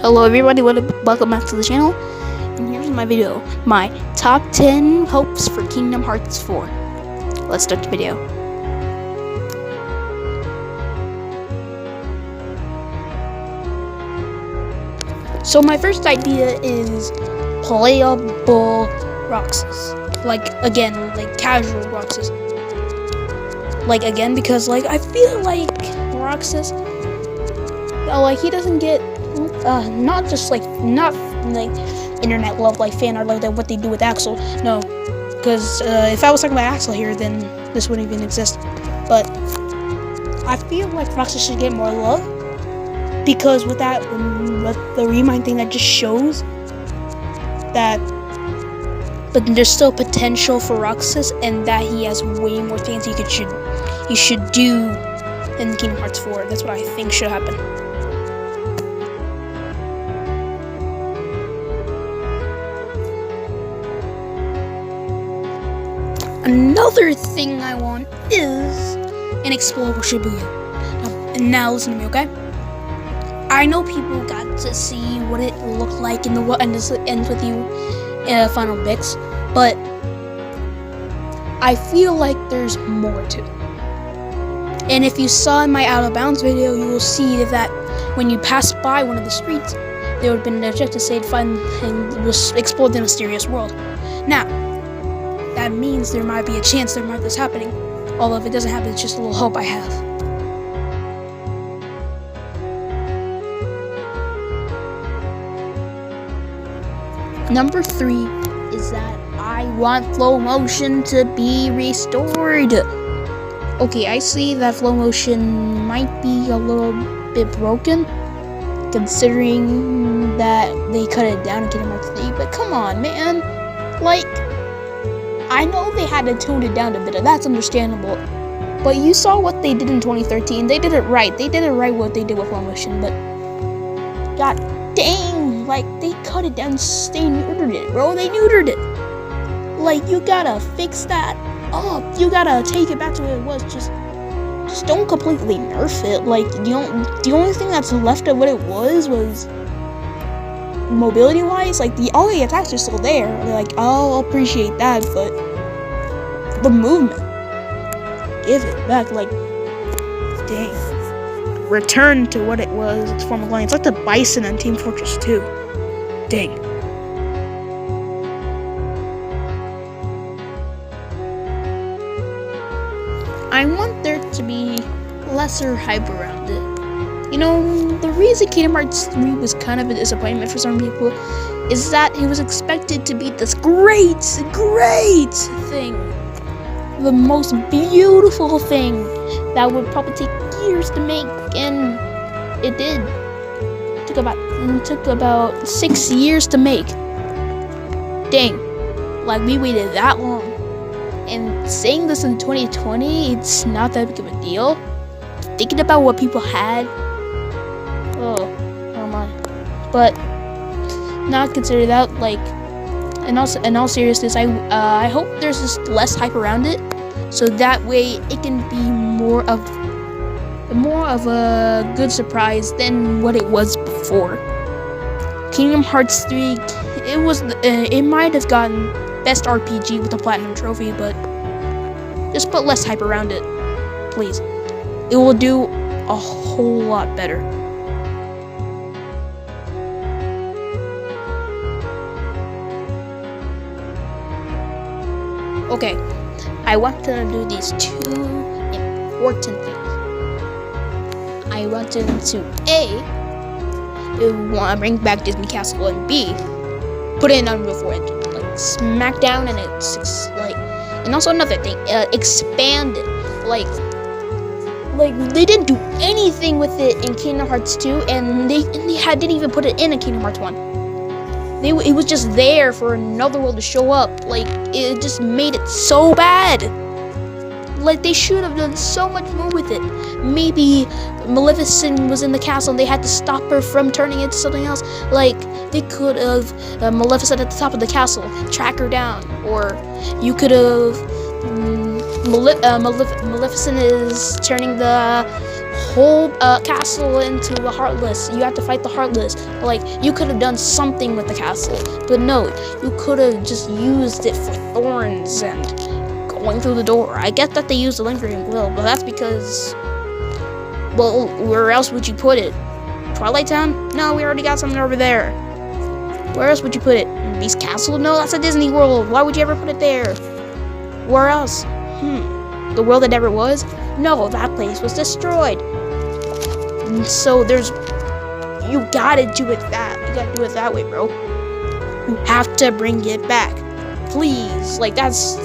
Hello everybody, welcome back to the channel, and here's my video, my top 10 hopes for Kingdom Hearts 4. Let's start the video. So my first idea is playable Roxas. Like casual Roxas. Because I feel like Roxas, he doesn't get not internet love like fan art like that, what they do with Axel. No, because if I was talking about Axel here, then this wouldn't even exist. But I feel like Roxas should get more love, because with that, with the Remind thing, that just shows that, but there's still potential for Roxas, and that he has way more things he should do in Kingdom Hearts 4. That's what I think should happen. Another thing I want is an explodable Shibuya. Now listen to me, okay? I know people got to see what it looked like in the and this ends with you final Bix, but I feel like there's more to it. And if you saw in my Out of Bounds video, you will see that when you pass by one of the streets, there would have been an objective say find and was explode the mysterious world. Now, that means there might be a chance there might this happening. Although if it doesn't happen, it's just a little hope I have. Number 3 is that I want flow motion to be restored. Okay, I see that flow motion might be a little bit broken, considering that they cut it down in Kingdom Hearts 3, but come on, man. I know they had to tone it down a bit, and that's understandable. But you saw what they did in 2013. They did it right. They did it right what they did with flow motion, but god dang, they cut it down, they neutered it, bro. They neutered it. You gotta fix that up. You gotta take it back to what it was. Just don't completely nerf it. The only thing that's left of what it was mobility wise, all the attacks are still there. I'll appreciate that, but the movement, give it back. Dang, return to what it was, its former glory. It's like the Bison on Team Fortress 2. Dang. I want there to be lesser hype around it. The reason Kingdom Hearts 3 was kind of a disappointment for some people is that it was expected to be this great thing. The most beautiful thing that would probably take years to make, and it did. It took about 6 years to make. Dang, we waited that long. And saying this in 2020, it's not that big of a deal. Thinking about what people had, oh my. But not consider that, in all seriousness, I hope there's just less hype around it, so that way it can be more of a good surprise than what it was before. Kingdom Hearts 3, it might have gotten best RPG with the Platinum Trophy, but just put less hype around it, please. It will do a whole lot better. Okay, I want to do these 2 important things. I want to bring back Disney Castle, and B, put it in Unreal 4 engine. Smackdown, and it's and also another thing, expand it. They didn't do anything with it in Kingdom Hearts 2, and they didn't even put it in Kingdom Hearts 1. It was just there for another world to show up. It just made it so bad. They should have done so much more with it. Maybe Maleficent was in the castle and they had to stop her from turning into something else. They could have Maleficent at the top of the castle, track her down. Or you could have Maleficent is turning the whole castle into the Heartless. You have to fight the Heartless. Like, you could have done something with the castle, but no, you could have just used it for thorns and going through the door. I get that they used the Lingering Will, but that's because, well, where else would you put it? Twilight Town? No, we already got something over there. Where else would you put it? Beast Castle? No, that's a Disney World. Why would you ever put it there? Where else? The world that never was? No, that place was destroyed. So you gotta do it you gotta do it that way, bro. You have to bring it back, please. Like, that's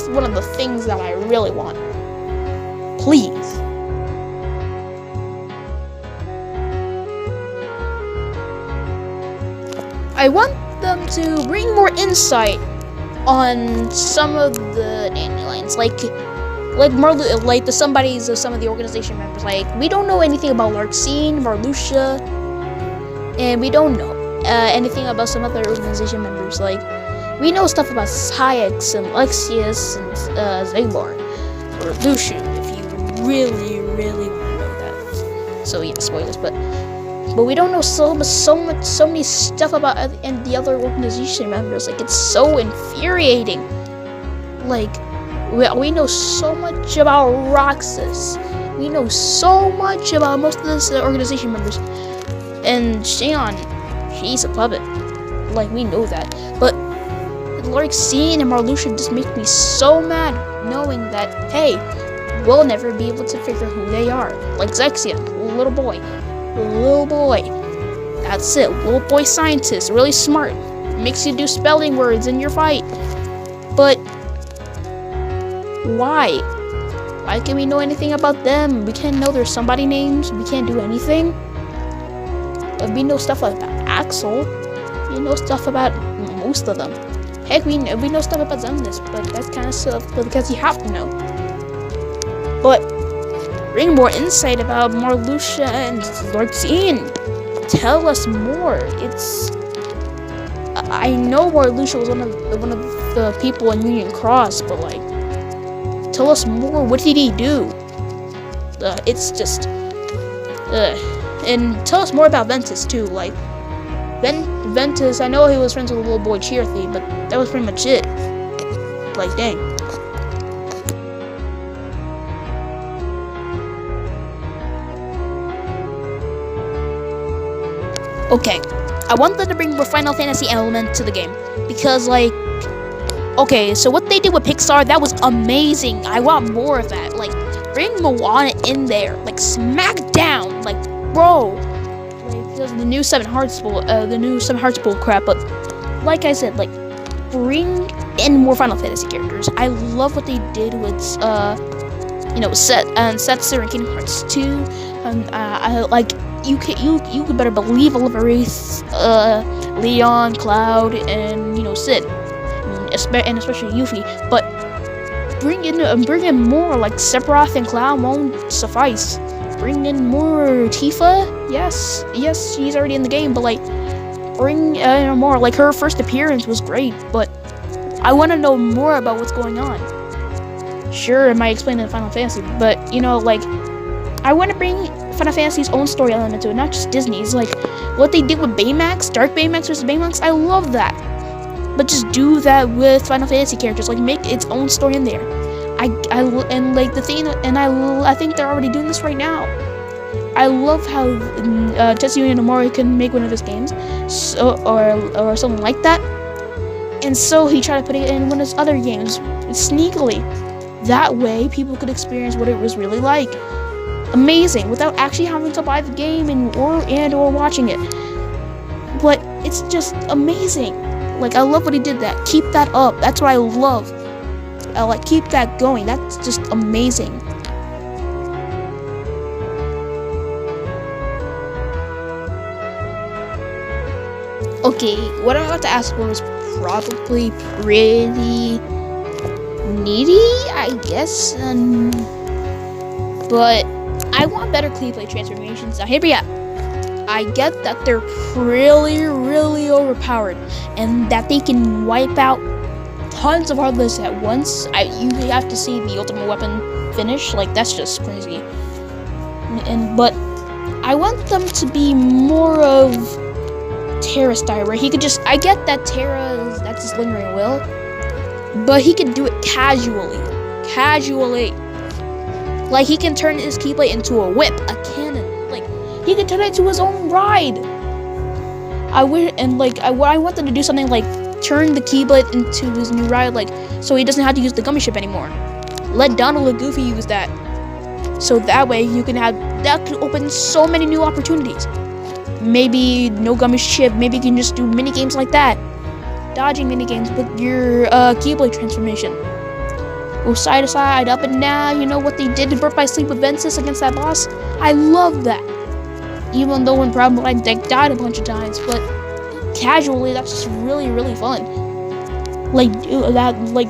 one of the things that I really want. Please. I want them to bring more insight on some of the dandelions, like the somebodies of some of the organization members. Like, we don't know anything about Larxene, Marluxia, and we don't know anything about some other organization members. Like, we know stuff about Syx and Lexius and Zagbar, or Lucian, if you really, really want to know that. So yeah, spoilers, but we don't know so many stuff about the other organization members. Like, it's so infuriating. Like, we know so much about Roxas. We know so much about most of the organization members. And Xion, she's a puppet. Like, we know that. But Larxene and Marluxia just make me so mad knowing that, hey, we'll never be able to figure who they are. Like Zexion, little boy. That's it. Little boy scientist, really smart. Makes you do spelling words in your fight. But why? Why can't we know anything about them? We can't know their somebody names. We can't do anything. But we know stuff about Axel. We know stuff about most of them. Heck, we know stuff about Zemnis, but that's kind of stuff because you have to know. But bring more insight about Marluxia and Larxene. Tell us more. I know Marluxia was one of the people in Union Cross, but like, tell us more. What did he do? It's just, and tell us more about Ventus too. Like, Ventus, I know he was friends with a little boy Cheerthy, but that was pretty much it. Like, dang. Okay, I want them to bring more Final Fantasy element to the game, because, like, okay, so what they did with Pixar, that was amazing. I want more of that. Like, bring Moana in there, like, smack down, like, bro. Like, because the new Seven Hearts Bowl crap. But like I said, like, bring in more Final Fantasy characters. I love what they did with Setsu and Kingdom Hearts 2, and I like. You could better believe Oliverith, Leon, Cloud, and Sid, and especially Yuffie. But bring in more, like Sephiroth and Cloud won't suffice. Bring in more Tifa. Yes, she's already in the game, but like, bring more. Like, her first appearance was great, but I want to know more about what's going on. Sure, it might explain in Final Fantasy, but like, I want to bring Final Fantasy's own story element to it, not just Disney's. Like, what they did with Baymax, Dark Baymax versus Baymax, I love that. But just do that with Final Fantasy characters. Like, make its own story in there. I think they're already doing this right now. I love how Tetsuya Nomori can make one of his games, or something like that, and so he tried to put it in one of his other games sneakily. That way, people could experience what it was really like. Amazing, without actually having to buy the game or watching it. But it's just amazing. Like, I love what he did. That keep that up. That's what I love. Keep that going. That's just amazing. Okay, what I'm about to ask for is probably pretty needy, I guess. But I want better Keyblade transformations. Now, hear me out. I get that they're really, really overpowered, and that they can wipe out tons of Heartless at once. You have to see the ultimate weapon finish. Like, that's just crazy. but I want them to be more of Terra style, where he could just, I get that that's his lingering will, but he can do it casually. Like, he can turn his Keyblade into a whip, a cannon. Like, he can turn it into his own ride. I want them to do something like turn the Keyblade into his new ride, like, so he doesn't have to use the gummy ship anymore. Let Donald and Goofy use that. So that way that could open so many new opportunities. Maybe no gummy ship, maybe you can just do mini games like that. Dodging mini games with your Keyblade transformation. Go side to side, up and down. You know what they did in Birth by Sleep with Ventus against that boss? I love that. Even though in Problem I died a bunch of times, but casually, that's just really, really fun. Like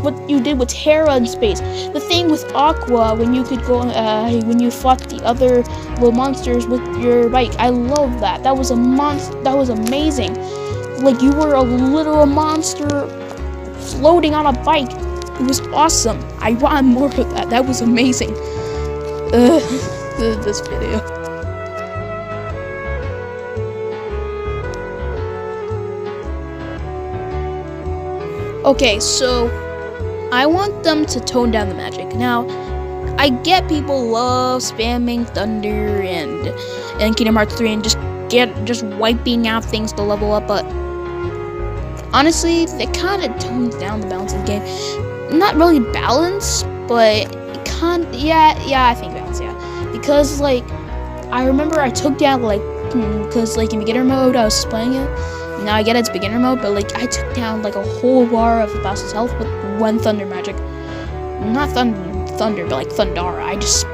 what you did with Terra in space. The thing with Aqua, when you could go, when you fought the other little monsters with your bike. I love that. That was amazing. Like, you were a literal monster floating on a bike. It was awesome. I want more of that. That was amazing. This video. Okay, so I want them to tone down the magic. Now, I get people love spamming Thunder and Kingdom Hearts 3 and just wiping out things to level up, but honestly, it kind of tones down the balance of the game. Not really balance, but I think balance, yeah. Because, like, I remember I took down, like, because, like, in beginner mode, I was playing it. Now I get it's beginner mode, but, like, I took down, like, a whole bar of the boss's health with one Thunder magic. Not Thunder, but, like, Thundara. I just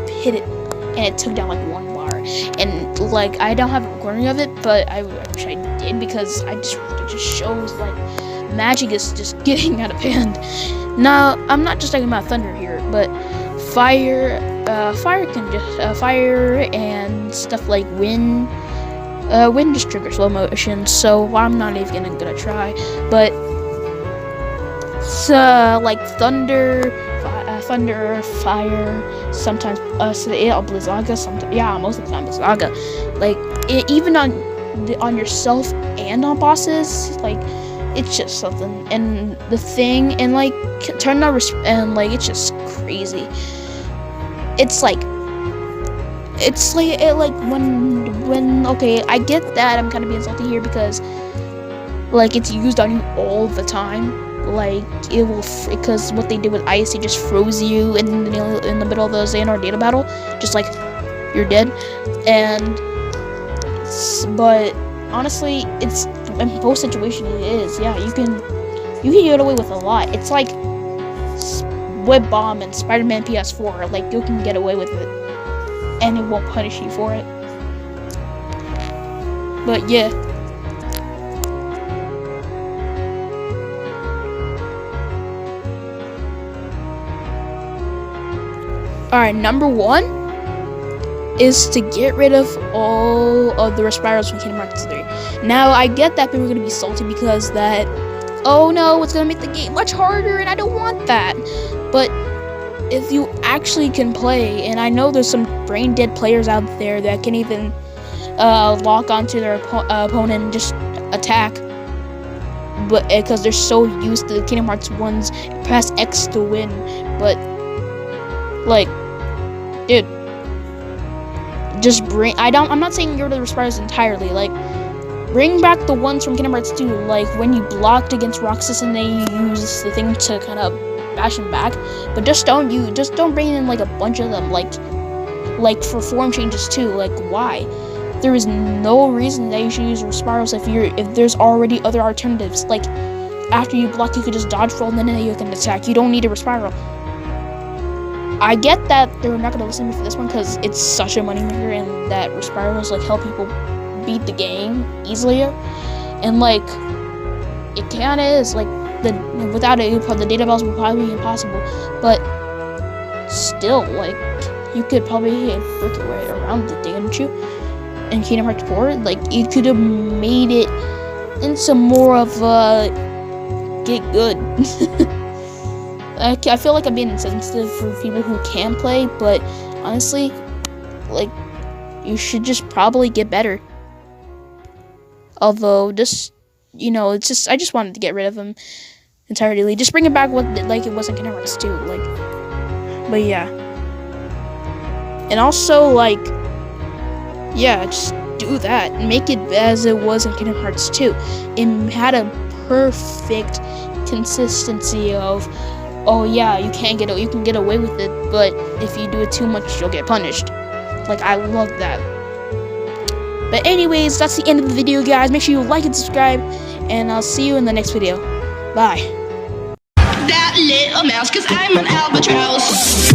hit it, and it took down, like, one bar. And, like, I don't have a recording of it, but I wish I did, because it just shows, like, magic is just getting out of hand. Now, I'm not just talking about Thunder here, but fire and stuff like wind. Wind just triggers slow motion, so I'm not even gonna try. But like thunder, fire, sometimes Blizzaga, sometimes most of the time Blizzaga. Like even on yourself and on bosses, like it's just something. And the thing, and like turn on and like it's just crazy. It's like when okay, I get that I'm kind of being salty here because like it's used on you all the time. Like it will, because what they did with Ice, it just froze you in the middle of the Xehanort data battle, just like you're dead. And but honestly, it's in both situations it is. Yeah, you can get away with a lot. It's like Web Bomb and Spider-Man PS4. Like you can get away with it, and it won't punish you for it. But yeah. Alright, number 1 is to get rid of all of the Respirals from Kingdom Hearts 3. Now, I get that people are going to be salty because that, oh no, it's going to make the game much harder, and I don't want that. But if you actually can play, and I know there's some brain dead players out there that can even lock onto their opponent and just attack, but because they're so used to the Kingdom Hearts 1's press X to win. But like, dude, just bring. I'm not saying get rid of the Respirals entirely. Like, bring back the ones from Kingdom Hearts 2. Like when you blocked against Roxas and they use the thing to kind of bash him back. But just don't bring in like a bunch of them. Like for form changes too. Like why? There is no reason that you should use Respirals if there's already other alternatives. Like after you block, you could just dodge roll and then you can attack. You don't need a Respiral. I get that they're not gonna listen to me for this one because it's such a moneymaker, and that Respirals like help people beat the game easily, and like it kinda is like without it the data battles would probably be impossible. But still, like you could probably work your way around it, didn't you? In Kingdom Hearts 4, like you could have made it into more of a get good. I feel like I'm being insensitive for people who can play, but honestly, like, you should just probably get better. Although, just, it's just, I just wanted to get rid of him entirely. Just bring it back like it was in Kingdom Hearts 2, like, but yeah. And also, like, yeah, just do that. Make it as it was in Kingdom Hearts 2. It had a perfect consistency of, oh yeah, you can get away with it, but if you do it too much, you'll get punished. Like, I love that. But anyways, that's the end of the video, guys. Make sure you like and subscribe, and I'll see you in the next video. Bye. That little mouse, 'cause I'm an albatross.